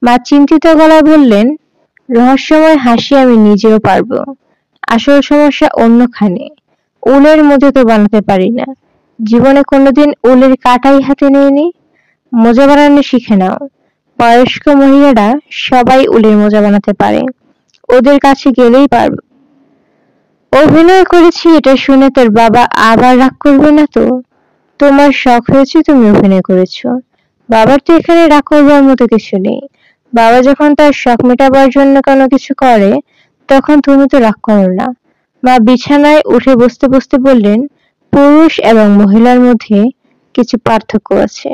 মা চিন্তিত গলায় বললেন, রহস্যময় হাসি আমি নিজেও পারবো। আসল সমস্যা অন্যখানে। উলের মোজা তো বানাতে পারি না। জীবনে কোনোদিন উলের কাঁটাই হাতে নেয়নি। মোজা বানানো শিখে নাও। বয়স্ক মহিলারা সবাই উলের মোজা বানাতে পারে। ওদের কাছে গেলেই পারবো। অভিনয় করেছি এটা শুনে তোর বাবা আবার রাগ করবে না তো? তোমার শখ হয়েছে তুমি অভিনয় করেছো। বাবার তো এখানে রাগ করবার মতো কিছু নেই। বাবা যখন তার শখ মেটাবার জন্য কোনো কিছু করে তখন তুমি তো রাগ করো না। মা বিছানায় উঠে বসতে বসতে বললেন, পুরুষ এবং মহিলার মধ্যে কিছু পার্থক্য আছে।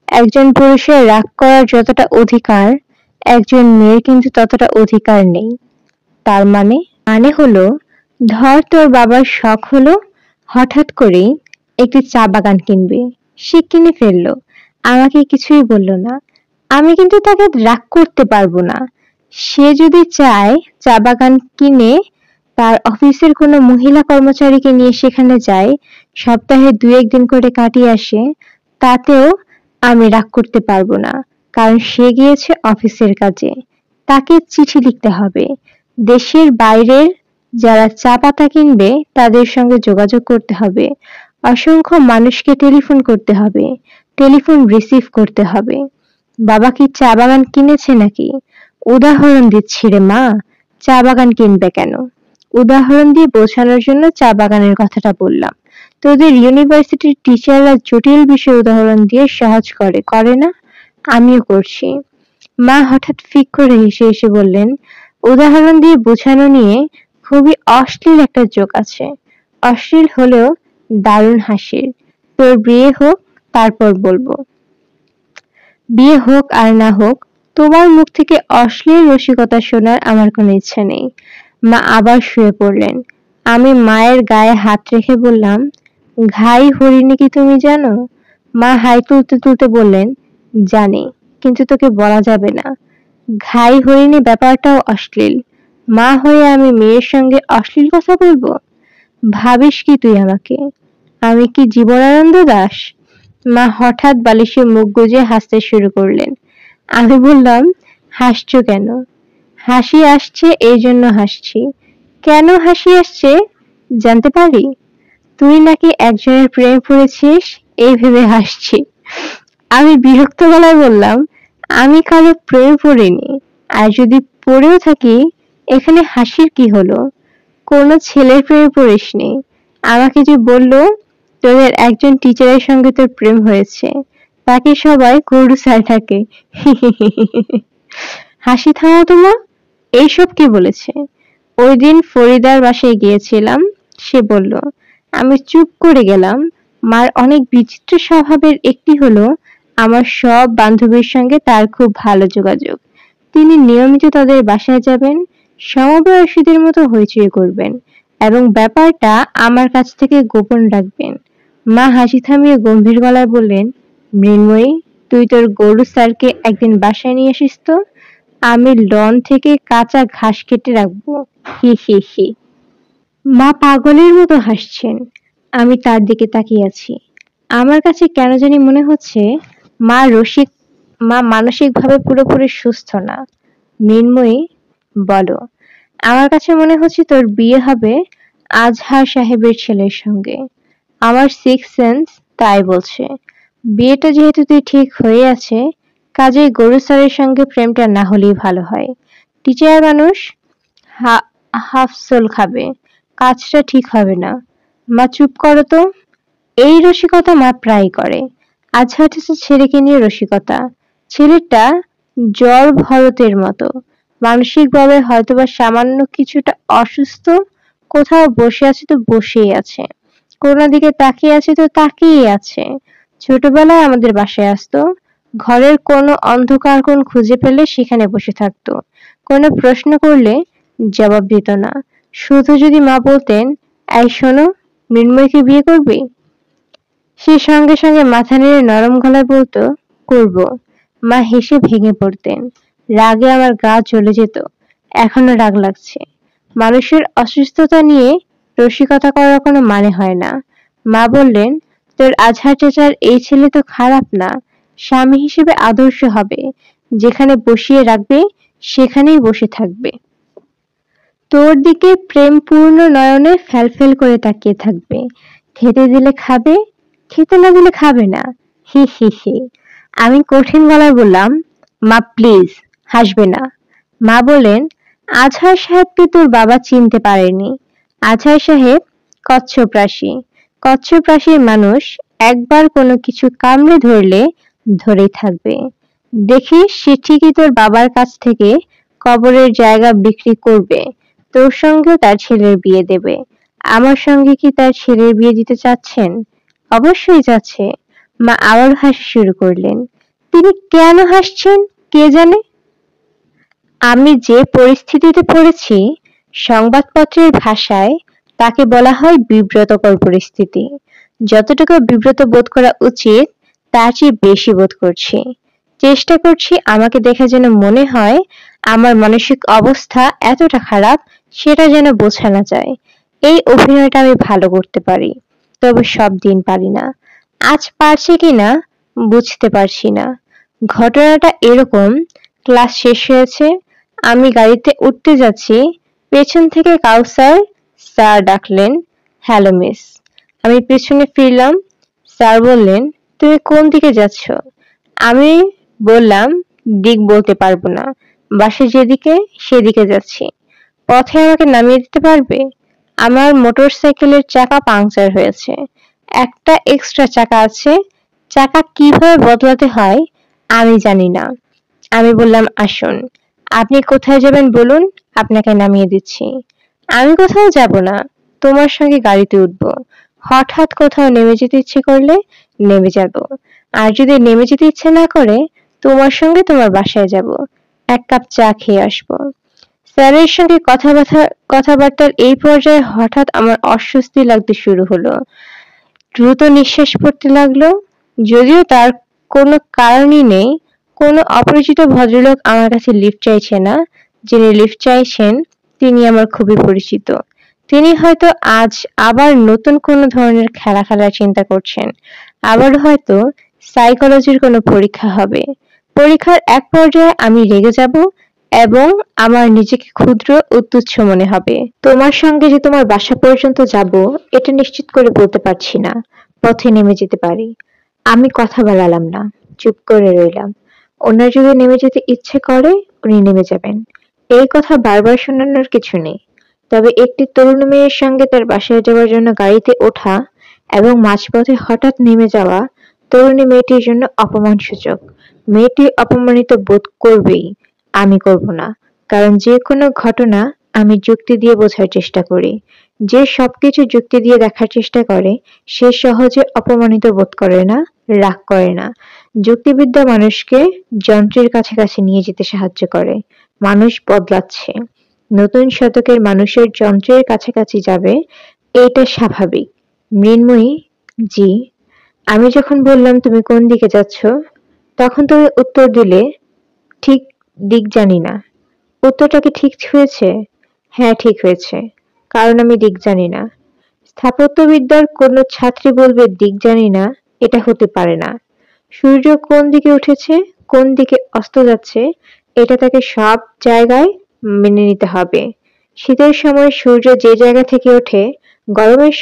একজন পুরুষের রাগ করার যতটা অধিকার একজন মেয়ের কিন্তু ততটা অধিকার নেই। তার মানে হলো, ধর তোর বাবার শখ হলো হঠাৎ করেই একটি চা বাগান কিনবে। সে কিনে ফেললো, আমাকে কিছুই বলল না। আমি কিন্তু তাকে রাগ করতে পারবো না। সে যদি চায় চা বাগান কিনে তার অফিসের কোনো মহিলা কর্মচারীকে নিয়ে সেখানে যায়, সপ্তাহে 2-1 দিন করে কাটিয়ে আসে, তাতেও আমি রাগ করতে পারবো না। কারণ সে গিয়েছে অফিসের কাজে। তাকে চিঠি লিখতে হবে। দেশের বাইরের যারা চা পাতা কিনবে তাদের সঙ্গে যোগাযোগ করতে হবে। অসংখ্য মানুষকে টেলিফোন করতে হবে। টেলিফোন রিসিভ করতে হবে। বাবা কি চা বাগান কিনেছে নাকি? উদাহরণ দিচ্ছি রে মা, চা বাগান কিনবে কেন? উদাহরণ দিয়ে বোঝানোর জন্য চা বাগানের কথাটা বললাম। তোদের ইউনিভার্সিটির টিচাররা জটিল বিষয় উদাহরণ দিয়ে সহজ করে না? আমিও করছি। মা হঠাৎ ফিক করে হেসে হেসে বললেন, উদাহরণ দিয়ে বোঝানো নিয়ে খুবই অশ্লীল একটা জোক আছে। অশ্লীল হলেও দারুণ হাসির। তোর বিয়ে হোক তারপর বলবো। বিয়ে হোক আর না হোক, তোমার মুখ থেকে অশ্লীল রসিকতা শোনার আমার কোনো ইচ্ছে নেই। মা আবার শুয়ে পড়লেন। আমি মায়ের গায়ে হাত রেখে বললাম, ঘাই হরিণী কি তুমি জানো? মা হাই তুলতে তুলতে বললেন, জানি, কিন্তু তোকে বলা যাবে না। ঘাই হরিণী ব্যাপারটাও অশ্লীল। মা হয়ে আমি মেয়ের সঙ্গে অশ্লীল কথা বলবো? ভাবিস কি তুই আমাকে? আমি কি জীবনানন্দ দাস? মা হঠাৎ বালিশে মুখ গুজে হাসতে শুরু করলেন। আমি বললাম, হাসছো কেন? হাসি আসছে এই জন্য হাসছি। কেন হাসি আসছে জানতে পারি? তুই নাকি একজনের প্রেমে পড়েছিস এই ভেবে হাসছি। আমি বিরক্ত গলায় বললাম, আমি কারো প্রেমে পড়িনি। আর যদি পড়েও থাকি, এখানে হাসির কি হলো? কোনো ছেলের প্রেমে পড়িসনি। আমাকে যে বললো তোদের একজন টিচারের সঙ্গে তোর প্রেম হয়েছে, তাকে সবাই গরু স্যার ডাকে। হাসি থামাও তো মা, এইসব কে বলেছে? ওই দিন ফরিদার বাসায় গিয়েছিলাম, সে বলল। আমি চুপ করে গেলাম। মার অনেক বিচিত্র স্বভাবের একটি হলো, আমার সব বান্ধবীর সঙ্গে তার খুব ভালো যোগাযোগ। তিনি নিয়মিত তাদের বাসায় যাবেন, সমবয়সীদের মতো হইচই করবেন এবং ব্যাপারটা আমার কাছ থেকে গোপন রাখবেন। মা হাসি থামিয়ে গম্ভীর গলায় বললেন, মৃন্ময়ী, তুই তোর গরু স্যারকে একদিন বাসায় নিয়ে আসিস তো। আমি লন থেকে কাঁচা ঘাস কেটে রাখবো। হি হি হি। মা পাগলের মতো হাসছেন। আমি তার দিকে তাকিয়ে আছি। আমার কাছে কেন জানি মনে হচ্ছে মা মানসিকভাবে পুরোপুরি সুস্থ না। মৃন্ময়ী, বলো। আমার কাছে মনে হচ্ছে তোর বিয়ে হবে আজহার সাহেবের ছেলের সঙ্গে। আমার সিক্স সেন্স তাই বলছে। বিয়েটা যেহেতু তুই ঠিক হয়ে আছে, কাজেই গরু স্যারের সঙ্গে প্রেমটা না হলেই ভালো হয়। টিচার মানুষ হাফ সোল খাবে, কাজটা ঠিক হবে না। মা চুপ করো তো। এই রসিকতা মা প্রায় করে। আজহার ছেলেকে নিয়ে রসিকতা। ছেলেটা জ্বর ভরতের মতো। মানসিকভাবে হয়তোবা সামান্য কিছুটা অসুস্থ। কোথাও বসে আছে তো বসেই আছে, কোনো দিকে তাকিয়ে আছে তো তাকিয়েই আছে। ছোটবেলায় আমাদের বাসায় আসতো। ঘরের কোনো অন্ধকার কোণ খুঁজে পেলে সেখানে বসে থাকতো। কোনো প্রশ্ন করলে জবাব দিত না। শুধু যদি মা বলতেন, এই শোনো, মৃন্ময়কে বিয়ে করবি? সে সঙ্গে সঙ্গে মাথা নেড়ে নরম গলায় বলতো, করব। মা হেসে ভেঙে পড়তেন। রাগে আমার গা জ্বলে যেত। এখনো রাগ লাগছে। মানুষের অসুস্থতা নিয়ে রসিকতা করার কোনো মানে হয় না। মা বললেন, তোর আজহার চাচার এই ছেলে তো খারাপ না, স্বামী হিসেবে আদর্শ হবে, যেখানে বসিয়ে রাখবে সেখানেই বসে থাকবে। তোর দিকে প্রেমপূর্ণ নয়নে ফ্যালফ্যাল করে তাকিয়ে থাকবে। খেতে দিলে খাবে, খেতে না দিলে খাবে না। হি হি হি। আমি কঠিন গলায় বললাম, মা প্লিজ হাসবে না। মা বললেন, আজহার সাহেবকে তোর বাবা চিনতে পারেনি। আজহার সাহেব কচ্ছপ রাশি। কচ্ছপ রাশির মানুষ একবার কোনো কিছু কামড়ে ধরলে ধরেই থাকবে। দেখিস সে ঠিকই তোর বাবার কাছ থেকে কবরের জায়গা বিক্রি করবে, তোর সঙ্গেও তার ছেলের বিয়ে দেবে। আমার সঙ্গে কি তার ছেলের বিয়ে দিতে চাচ্ছেন? অবশ্যই যাচ্ছে। মা আবার হাসি শুরু করলেন। তিনি কেন হাসছেন কে জানে। আমি যে পরিস্থিতিতে পড়েছি, সংবাদপত্রের ভাষায় তাকে বলা হয় বিব্রতকর পরিস্থিতি। যতটুকু বিব্রত বোধ করা উচিত তার চেয়ে বেশি বোধ করছি। চেষ্টা করছি আমাকে দেখে যেন মনে হয় আমার মানসিক অবস্থা এতটা খারাপ সেটা যেন বোঝানো যায়। এই অভিনয়টা আমি ভালো করতে পারি, তবে সব দিন পারি না। আজ পারছি কিনা বুঝতে পারছি না। ঘটনাটা এরকম, ক্লাস শেষ হয়েছে, আমি গাড়িতে উঠতে যাচ্ছি, পেছন থেকে কাউসার স্যার ডাকলেন, হ্যালো মিস। আমি পেছনে ফিরলাম। স্যার বললেন, তুমি কোন দিকে যাচ্ছ? আমি বললাম, দিক বলতে পারবো না, বাসে যেদিকে সেদিকে যাচ্ছি। পথে আমাকে নামিয়ে দিতে পারবে? আমার মোটর সাইকেলের চাকা পাংচার হয়েছে, একটা এক্সট্রা চাকা আছে, চাকা কিভাবে বদলাতে হয় আমি জানি না। আমি বললাম, আসুন, আপনি কোথায় যাবেন বলুন, আপনাকে নামিয়ে দিচ্ছি। আমি কোথাও যাব না, তোমার সঙ্গে গাড়িতে উঠবো। হঠাৎ কোথাও নেমে যেতে ইচ্ছে করলে নেমে যাব, আর যদি নেমে যেতে ইচ্ছে না করে তোমার সঙ্গে তোমার বাসায় যাব, এক কাপ চা খেয়ে আসবো। স্যারের সঙ্গে কথাবার্তার এই পর্যায়ে হঠাৎ আমার অস্বস্তি লাগতে শুরু হলো। দ্রুত নিঃশ্বাস পড়তে লাগলো। যদিও তার কোনো কারণই নেই, কোনো অপরিচিত ভদ্রলোক আমার কাছে লিফট চাইছে না, যিনি লিফট চাইছেন তিনি আমার খুবই পরিচিত। তিনি হয়তো আজ আবার নতুন কোনো ধরনের খেলা খেলার চিন্তা করছেন, আবার হয়তো সাইকোলজির কোনো পরীক্ষা হবে। পরীক্ষার এক পর্যায়ে আমি রেগে যাব এবং আমার নিজেকে ক্ষুদ্র ও তুচ্ছ মনে হবে। তোমার সঙ্গে যে তোমার বাসা পর্যন্ত যাব এটা নিশ্চিত করে বলতে পারছি না, পথে নেমে যেতে পারি। আমি কথা বাড়ালাম না, চুপ করে রইলাম। ওনার যদি নেমে যেতে ইচ্ছে করে উনি নেমে যাবেন, এই কথা বারবার শোনানোর কিছু নেই। তবে একটি তরুণ মেয়ের সঙ্গে তার বাসায় যাওয়ার জন্য গাড়িতে ওঠা এবং মাঝপথে হঠাৎ নেমে যাওয়া তরুণী মেয়েটির জন্য অপমানসূচক। মেয়েটি অপমানিত বোধ করবেই, আমি করব না। কারণ যে কোনো ঘটনা আমি যুক্তি দিয়ে বোঝার চেষ্টা করি। যে সবকিছু যুক্তি দিয়ে দেখার চেষ্টা করে সে সহজে অপমানিত বোধ করে না, রাগ করে না। যুক্তিবিদ্যা মানুষকে যন্ত্রের কাছাকাছি নিয়ে যেতে সাহায্য করে। মানুষ বদলাচ্ছে, নতুন শতকের মানুষের যন্ত্রের কাছাকাছি যাবে, এটা স্বাভাবিক। মৃন্ময়ী, জি। আমি যখন বললাম তুমি কোন দিকে যাচ্ছ, তখন তুমি উত্তর দিলে, ঠিক দিক জানি না। উত্তরটা কি ঠিক হয়েছে? হ্যাঁ, ঠিক হয়েছে, কারণ আমি দিক জানি না। স্থাপত্যবিদ্যার কোনো ছাত্রী বলবে দিক জানি না, এটা হতে পারে না। সূর্য কোন দিকে উঠেছে, কোন দিকে অস্ত যাচ্ছে, এটা তাকে সব জায়গায় মেনে নিতে হবে। শীতের সময় সূর্য যে জায়গা থেকে ওঠে, গরমের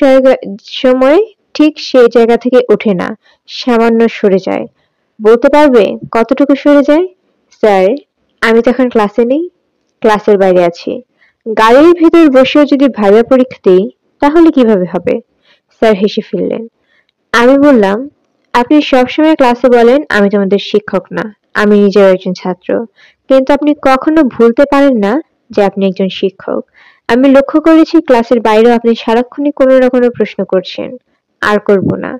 সময় ঠিক সেই জায়গা থেকে ওঠে না, সামান্য সরে যায়। বলতে পারবে কতটুকু সরে যায়? স্যার, আমি তখন ক্লাসে নেই, ক্লাসের বাইরে আছি। গাড়ির ভেতর বসেও যদি ভাইবা পরীক্ষা দিই তাহলে কিভাবে হবে? স্যার হেসে ফেললেন। আমি বললাম, আপনি সবসময় ক্লাসে বলেন আমি তোমাদের শিক্ষক না, আমি নিজেও একজন ছাত্র, কিন্তু আপনি কখনো ভুলতে পারেন না যে আপনি একজন শিক্ষক। আমি লক্ষ্য করেছি ক্লাসের বাইরেও আপনি সারাক্ষণই কোনো না কোনো প্রশ্ন করছেন। আর করব না।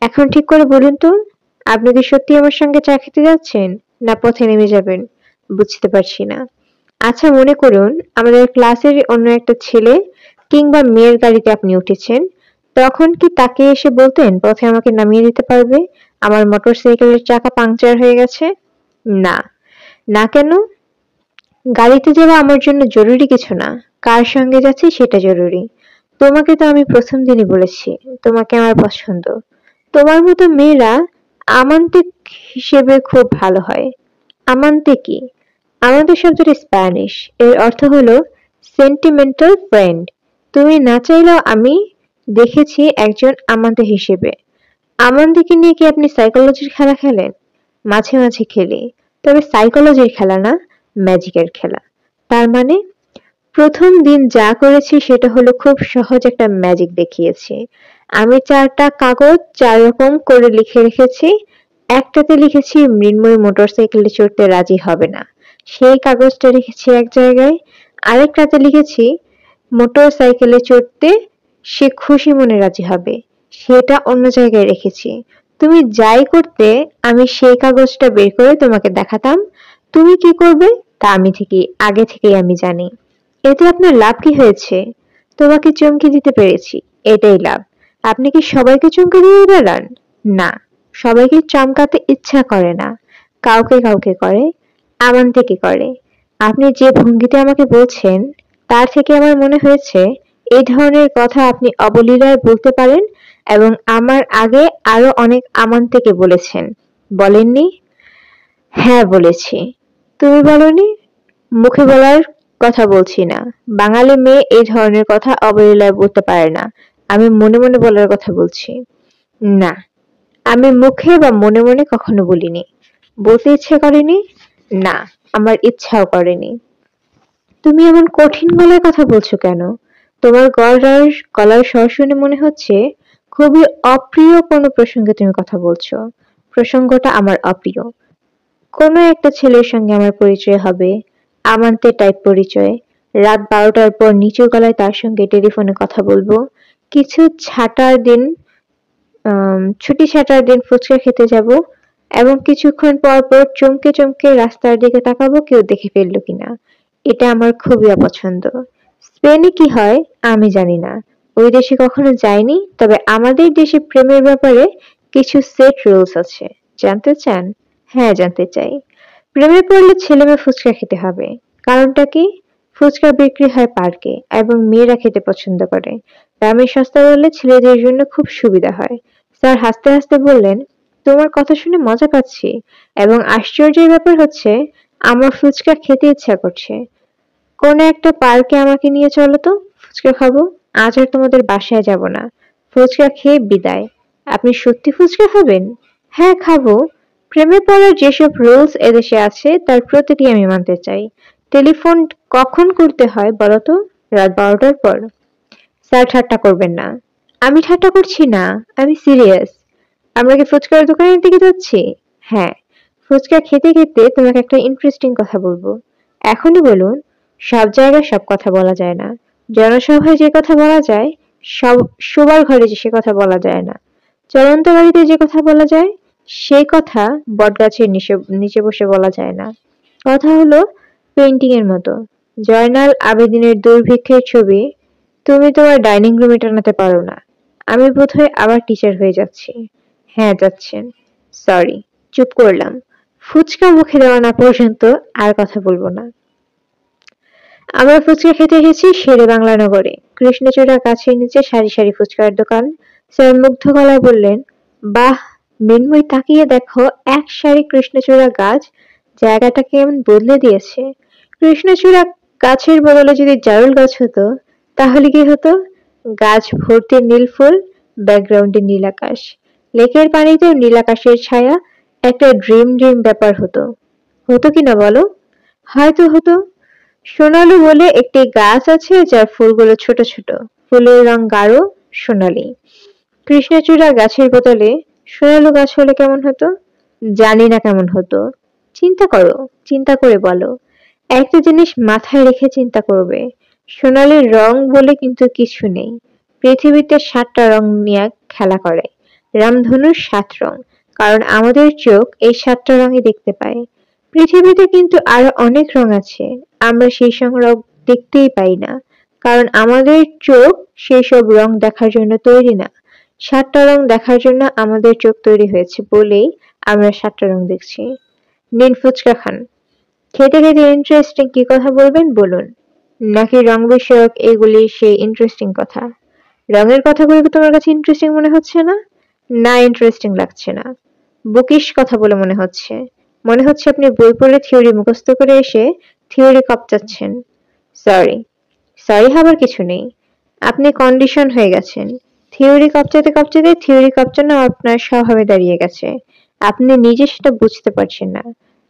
এখন ঠিক করে বলুন তো, আপনি কি সত্যি আমার সঙ্গে চা খেতে যাচ্ছেন, না পথে নেমে যাবেন? বুঝতে পারছি না। আচ্ছা, মনে করুন আমাদের ক্লাসের অন্য একটা ছেলে কিংবা মেয়ের গাড়িতে আপনি উঠেছেন, তখন কি তাকে এসে বলতেন পথে আমাকে নামিয়ে দিতে পারবে, আমার মোটর সাইকেলের চাকা পাংচার হয়ে গেছে? না। না কেন? গাড়িতে যাওয়া আমার জন্য জরুরি কিছু না, কার সঙ্গে যাচ্ছি সেটা জরুরি। তোমাকে তো আমি প্রথম দিনই বলেছি তোমাকে আমার পছন্দ। তোমার মতো মেয়েরা আমান্তিক হিসেবে খুব ভালো হয়। আমান্তে কি? আমাদের শব্দটি স্প্যানিশ, এর অর্থ হলো সেন্টিমেন্টাল ফ্রেন্ড। তুমি না চাইলেও আমি দেখেছি একজন আমান্তে হিসেবে। আমান্তিকে নিয়ে কি আপনি সাইকোলজির খেলা খেলেন? মাঝে মাঝে খেলি, তবে সাইকোলজির খেলা না, ম্যাজিকের খেলা। তার মানে প্রথম দিন যা করেছি সেটা হলো খুব সহজ একটা ম্যাজিক দেখিয়েছি। আমি ৪টা কাগজ ৪ রকম করে লিখে রেখেছি। একটাতে লিখেছি মৃন্ময়ী মোটরসাইকেলে চড়তে রাজি হবে না। সেই কাগজটা রেখেছি এক জায়গায়। আরেকটাতে লিখেছি মোটরসাইকেলে চড়তে সে খুশি মনে রাজি হবে। সেটা অন্য জায়গায় রেখেছি। তুমি যাই করতে আমি সেই কাগজটা বের করে তোমাকে দেখাতাম। তুমি কি করবে তা আগে থেকেই আমি জানি। এতে আপনার লাভ কি হয়েছে? তোমাকে চমকে দিতে পেরেছি, এটাই লাভ। আপনি কি সবাইকে চমকে দিয়ে বেড়ান? না, সবাইকে চমকাতে ইচ্ছা করে না। কাউকে কাউকে করে, আমান থেকে করে। আপনি যে ভঙ্গিতে আমাকে বলছেন তার থেকে আমার মনে হয়েছে এই ধরনের কথা আপনি অবলীলায় বলতে পারেন এবং আমার আগে আরো অনেক আমান থেকে বলেছেন। বলেননি? হ্যাঁ বলেছি। তুমি বলনি? মুখে বলার কথা বলছি না। বাঙালি মেয়ে এই ধরনের কথা অবলীলায় বলতে পারে না। আমি মনে মনে বলার কথা বলছি। না, আমি মুখে বা মনে মনে কখনো বলিনি। বলতে ইচ্ছে করেনি? না, আমার ইচ্ছাও করেনি। তুমি এমন কঠিন গলায় কথা বলছো কেন? তোমার গলার স্বর শুনে মনে হচ্ছে খুবই অপ্রিয় কোনো প্রসঙ্গে তুমি কথা বলছো। প্রসঙ্গটা আমার অপ্রিয়। কোনো একটা ছেলের সঙ্গে আমার পরিচয় হবে, আমান্তে টাইপ পরিচয়। রাত ১২টার পর নিচু গলায় তার সঙ্গে টেলিফোনে কথা বলবো। কিছু ছাটার দিন ছুটি ছাটার দিন ফুচকা খেতে যাব এবং কিছুক্ষণ পর পর চমকে চমকে রাস্তার দিকে তাকাবো কেউ দেখে ফেললো কিনা। এটা আমার খুবই অপছন্দ। স্পেনে কি হয় আমি জানি না। ওই দেশে কখনো যাইনি, তবে আমাদের দেশে প্রেমের ব্যাপারে কিছু সেট রুলস আছে। জানতে চান? হ্যাঁ জানতে চাই। প্রেমে পড়লে ছেলেমেয়ে ফুচকা খেতে হবে। কারণটা কি? ফুচকা বিক্রি হয় পার্কে এবং মেয়েরা খেতে পছন্দ করে। দামে সস্তা বললে ছেলেদের জন্য খুব সুবিধা হয়। স্যার হাসতে হাসতে বললেন, তোমার কথা শুনে মজা পাচ্ছি এবং আশ্চর্যের ব্যাপার হচ্ছে আমার ফুচকা খেতে ইচ্ছা করছে। কোনো একটা পার্কে আমাকে নিয়ে চলো তো, ফুচকা খাবো। আজ আর তোমাদের বাসায় যাব না। ফুচকা খেয়ে বিদায়। আপনি সত্যি ফুচকা খাবেন? হ্যাঁ খাবো। প্রেমে পড়ার যেসব রুলস এদেশে আছে তার প্রতিটি আমি মানতে চাই। টেলিফোন কখন করতে হয় বলো তো? রাত ১২টার পর। স্যার ঠাট্টা করবেন না। আমি ঠাট্টা করছি না, আমি সিরিয়াস। আমরা কি ফুচকার দোকানের দিকে যাচ্ছি? হ্যাঁ। ফুচকা খেতে খেতে তোমাকে একটা ইন্টারেস্টিং কথা বলবো। এখনই বলুন। সব জায়গায় সব কথা বলা যায় না। জনসভায় যে কথা বলা যায়, সব শোবার ঘরে সে কথা বলা যায় না। চলন্ত গাড়িতে যে কথা বলা যায়, সেই কথা বটগাছের নিচে বসে বলা যায় না। কথা হলো পেইন্টিং এর মতো। জয়নাল আবেদিনের দুর্ভিক্ষের ছবি তুমি তোমার ডাইনিং রুমে টানাতে পারো না। আমি বোধহয় আবার টিচার হয়ে যাচ্ছি। হ্যাঁ যাচ্ছেন। সরি। চুপ করলাম। ফুচকা মুখে দেওয়া না পর্যন্ত আর কথা বলবো না। আমরা ফুচকা খেতে এসেছি শেরে বাংলা নগরে। কৃষ্ণচূড়া গাছের নিচে সারি সারি ফুচকার দোকান। স্যার মুগ্ধ গলায় বললেন, বাহ, মৃন্ময়ী তাকিয়ে দেখো, এক সারি কৃষ্ণচূড়া গাছ জায়গাটা কেমন বদলে দিয়েছে। কৃষ্ণচূড়া গাছের বদলে যদি জারুল গাছ হতো তাহলে কি হতো? গাছ ভর্তি নীল ফুল, ব্যাকগ্রাউন্ডে নীল আকাশ। লেকের পানিতেও নীল আকাশের ছায়া। একটা ড্রিম ড্রিম ব্যাপার হতো। হতো কিনা বলো? হয়তো হতো। সোনালু বলে একটি গাছ আছে যার ফুলগুলো ছোট ছোট। ফুলের রং গাঢ় সোনালী। কৃষ্ণচূড়া গাছের বদলে সোনালু গাছ হলে কেমন হতো? জানি না কেমন হতো। চিন্তা করো, চিন্তা করে বলো। একটা জিনিস মাথায় রেখে চিন্তা করবে। সোনালীর রং বলে কিন্তু কিছু নেই। পৃথিবীতে ৭টা রং নিয়ে খেলা করে। রামধনুর ৭ রং। কারণ আমাদের চোখ এই ৭টা রঙই দেখতে পায়। পৃথিবীতে কিন্তু আরো অনেক রং আছে। আমরা সেই সব রং দেখতেই পাই না। কারণ আমাদের চোখ সেই সব রং দেখার জন্য তৈরি না। ৭টা রং দেখার জন্য আমাদের চোখ তৈরি হয়েছে বলেই আমরা ৭টা রং দেখছি। নিন ফুচকা খান। খেতে খেতে ইন্টারেস্টিং কি কথা বলবেন বলুন। নাকি রং বিষয়ক এগুলি সেই ইন্টারেস্টিং কথা? রঙের কথাগুলো কি তোমার কাছে ইন্টারেস্টিং মনে হচ্ছে না? না ইন্টারেস্টিং লাগছে না। বুকিশ কথা বলে মনে হচ্ছে। মনে হচ্ছে আপনি বই পড়ে থিওরি মুখস্থ করে এসে থিওরি কপচাচ্ছেন। সরি, সরি হবার কিছু নেই। আপনি কন্ডিশন হয়ে গেছেন। থিওরি কপচাতে কপচাতে থিওরি কপচানো আপনার স্বভাবে দাঁড়িয়ে গেছে। আপনি নিজে সেটা বুঝতে পারছেন না।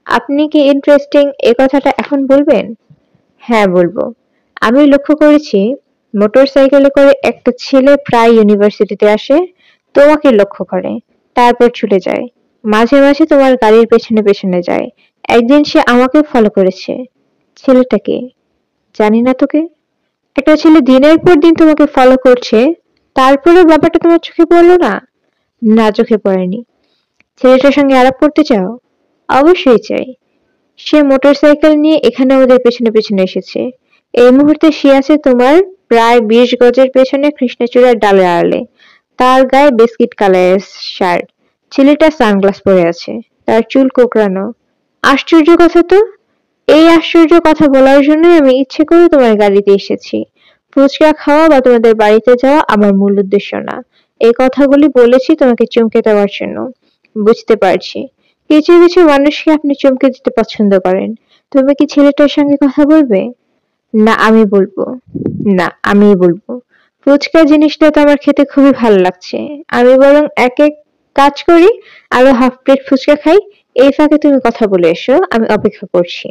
আপনি কি ইন্টারেস্টিং এ কথাটা এখন বলবেন? হ্যাঁ বলবো। আমি লক্ষ্য করেছি মোটরসাইকেলে করে একটা ছেলে প্রায় ইউনিভার্সিটিতে আসে, তোমাকে লক্ষ্য করে, তারপর ছুটে যায়। মাঝে মাঝে তোমার গাড়ির পেছনে পেছনে যায়। একদিন সে আমাকে ফলো করেছে। ছেলেটাকে জানি না তোকে। একটা ছেলে দিনের পর দিন তোমাকে ফলো করছে, তারপরে ব্যাপারটা তোমার চোখে পড়লো না? না, চোখে পড়েনি। ছেলেটার সঙ্গে আলাপ করতে চাও? অবশ্যই চাই। সে মোটরসাইকেল নিয়ে এখানে আমাদের পেছনে পেছনে এসেছে। এই মুহূর্তে সে আছে তোমার প্রায় 20 গজের পেছনে কৃষ্ণচূড়ার ডালের আড়ালে। তার গায়ে বিস্কিট কালারের শার্ট। ছেলেটা সানগ্লাস পরে আছে। তার চুল কোঁকড়ানো। আশ্চর্য কথা তো! এই আশ্চর্য কথা বলার জন্যই আমি ইচ্ছে করে তোমার গাড়িতে এসেছি। ফুচকা খাওয়া বা তোমাদের বাড়িতে যাওয়া আমার মূল উদ্দেশ্য না। এই কথাগুলি বলেছি তোমাকে চমকে দেওয়ার জন্য। বুঝতে পারছি কিছু কিছু মানুষকে আপনি চমকে দিতে পছন্দ করেন। তুমি কি ছেলেটার সঙ্গে কথা বলবে? না, আমি বলবো। না, আমিই বলবো। ফুচকা জিনিসটা তো আমার খেতে খুবই ভালো লাগছে। আমি বরং এক এক কাজ করি, আরো হাফ প্লেট ফুচকা খাই। এই ফাঁকে তুমি কথা বলে এসো, আমি অপেক্ষা করছি।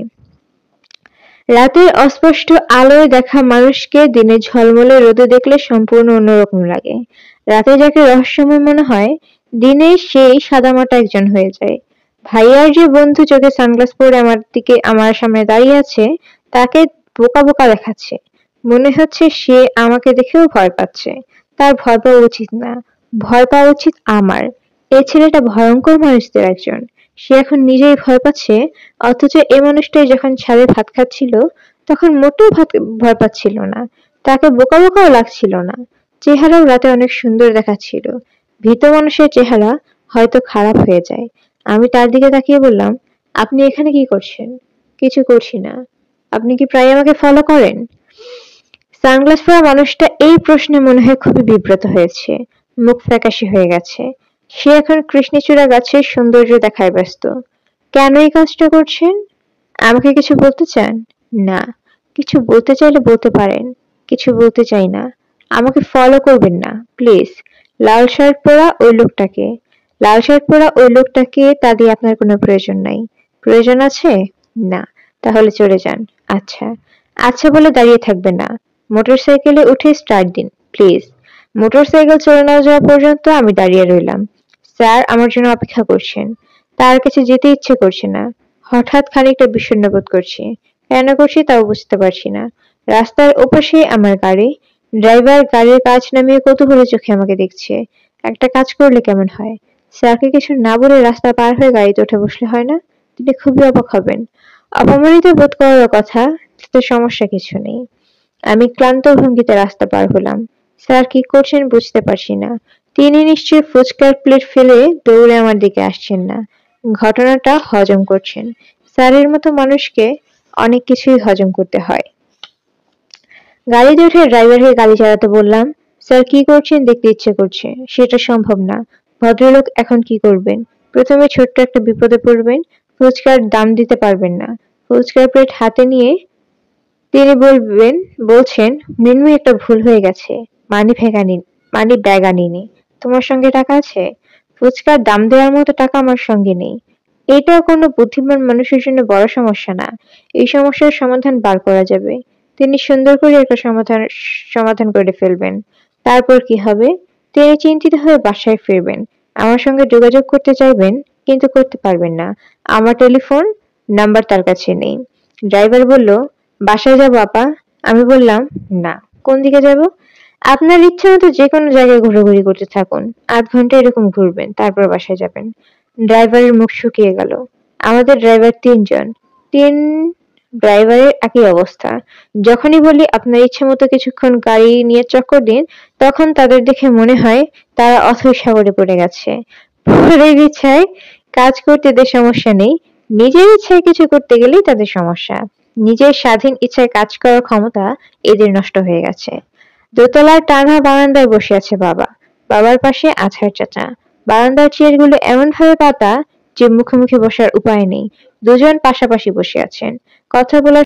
রাতের অস্পষ্ট আলোয় দেখা মানুষকে দিনে ঝলমলে রোদে দেখলে সম্পূর্ণ অন্যরকম লাগে। রাতে যাকে রহস্যময় মনে হয়, দিনে সেই সাদামাটা একজন হয়ে যায়। ভাইয়ার যে বন্ধু চোখে সানগ্লাস পরে আমার সামনে দাঁড়িয়ে আছে, তাকে বোকা বোকা দেখাচ্ছে। মনে হচ্ছে সে আমাকে দেখেও ভয় পাচ্ছে। তার ভয় পাওয়া উচিত না। ভয় পাওয়া উচিত আমার। এই ছেলেটা ভয়ঙ্কর মানুষদের একজন। সে এখন নিজেই ভয় পাচ্ছে, অথচ এ মানুষটাই যখন ছাদে ভাত খাচ্ছিল, তখন মোটেও ভয় পাচ্ছিল না। তাকে বোকা বোকাও লাগছিল না। চেহারাও রাতে অনেক সুন্দর দেখাচ্ছিল। ভীত মানুষের চেহারা হয়তো খারাপ হয়ে যায়। আমি তার দিকে তাকিয়ে বললাম, আপনি এখানে কি করছেন? কিছু করছি না। আপনি কি প্রায় আমাকে ফলো করেন? সানগ্লাস পরা মানুষটা এই প্রশ্নে মনে হয় খুবই বিব্রত হয়েছে। মুখ ফ্যাকাশে হয়ে গেছে। সে এখন কৃষ্ণচূড়া গাছের সৌন্দর্য দেখায় ব্যস্ত। কেন এই কাজটা করছেন? আমাকে কিছু বলতে চান? না। কিছু বলতে চাইলে বলতে পারেন। কিছু বলতে চাই না। আমাকে ফলো করবেন না, প্লিজ। লাল শার্ট পরা ওই লোকটাকে। লাল শার্ট পরা ওই লোকটাকে তা দিয়ে আপনার কোনো প্রয়োজন নাই। প্রয়োজন আছে? না। তাহলে চলে যান। আচ্ছা। আচ্ছা বলে দাঁড়িয়ে থাকবেন না। মোটরসাইকেলে উঠে স্টার্ট দিন, প্লিজ। মোটরসাইকেল চলে না যাওয়া পর্যন্ত আমি দাঁড়িয়ে রইলাম। স্যার আমার জন্য অপেক্ষা করছেন। তার কাছে যেতে ইচ্ছে করছে না। হঠাৎ খানিকটা বিষণ্ণ বোধ করছি। কেন করছি তাও বুঝতে পারছি না। রাস্তার ওপাশে আমার গাড়ি। ড্রাইভার গাড়ির কাঁচ নামিয়ে কৌতূহলী চোখে আমাকে দেখছে। একটা কাজ করলে কেমন হয়? স্যারকে কিছু না বলে রাস্তা পার হয়ে গাড়িতে উঠে বসলে হয় না? তিনি খুবই অবাক হবেন। অপমানিত বোধ করার কথা, তাতে সমস্যা কিছু নেই। আমি ক্লান্ত ভঙ্গিতে রাস্তা পার হলাম। স্যার কি করছেন বুঝতে পারছি না। তিনি নিশ্চয়ই ফুচকার প্লেট ফেলে দৌড়ে আমার দিকে আসছেন না। ঘটনাটা হজম করছেন। স্যারের মতো মানুষকে অনেক কিছুই হজম করতে হয়। গাড়িতে উঠে ড্রাইভারকে গাড়ি চালাতে বললাম, স্যার কি করছেন দেখতে ইচ্ছে করছে। সেটা সম্ভব না। ভদ্রলোক এখন কি করবেন? প্রথমে ছোট্ট একটা বিপদে পড়বেন। ফুচকার দাম দিতে পারবেন না। ফুচকার প্লেট হাতে নিয়ে তিনি বলছেন, মৃন্ময়ী একটা ভুল হয়ে গেছে। মানি ব্যাগ আনিনি। তোমার সঙ্গে টাকা আছে? ফুচকার দাম দেওয়ার মতো টাকা আমার সঙ্গে নেই। এটা কোনো বুদ্ধিমান মানুষের জন্য বড় সমস্যা না। এই সমস্যার সমাধান বার করা যাবে। তিনি সুন্দর করে একটা সমাধান করে ফেলবেন। তারপর কি হবে? তিনি চিন্তিত হয়ে বাসায় ফিরবেন। আমার সঙ্গে যোগাযোগ করতে চাইবেন, কিন্তু করতে পারবেন না। আমার টেলিফোন নাম্বার তার কাছে নেই। ড্রাইভার বলল, বাসায় যাবো আপা? আমি বললাম, না। কোন দিকে যাব? আপনার ইচ্ছে মতো যেকোনো জায়গায় ঘোরাঘুরি করতে থাকুন। ৮ ঘন্টা এরকম ঘুরবেন, তারপর বাসায় যাবেন। ড্রাইভারের মুখ শুকিয়ে গেল। আমাদের ড্রাইভার ৩ জন। ৩ ড্রাইভারের একই অবস্থা। যখনই বলি আপনার ইচ্ছে মতো কিছুক্ষণ গাড়ি নিয়ে চক্কর দিন, তখন তাদের দেখে মনে হয় তারা অথৈ সাগরে পড়ে গেছে। পরের ইচ্ছায় কাজ করতে এদের সমস্যা নেই, নিজের ইচ্ছায় কিছু করতে গেলেই তাদের সমস্যা। নিজের স্বাধীন ইচ্ছায় কাজ করার ক্ষমতা এদের নষ্ট হয়ে গেছে। দোতলার টানা বারান্দায় বসে আছে বাবা। বাবার পাশে আছাড় চাচা। বারান্দার চেয়ারগুলো এমন ভাবে পাতা, যে মুখোমুখি বসার উপায় নেই। দুজন পাশাপাশি বসে আছেন। কথা বলার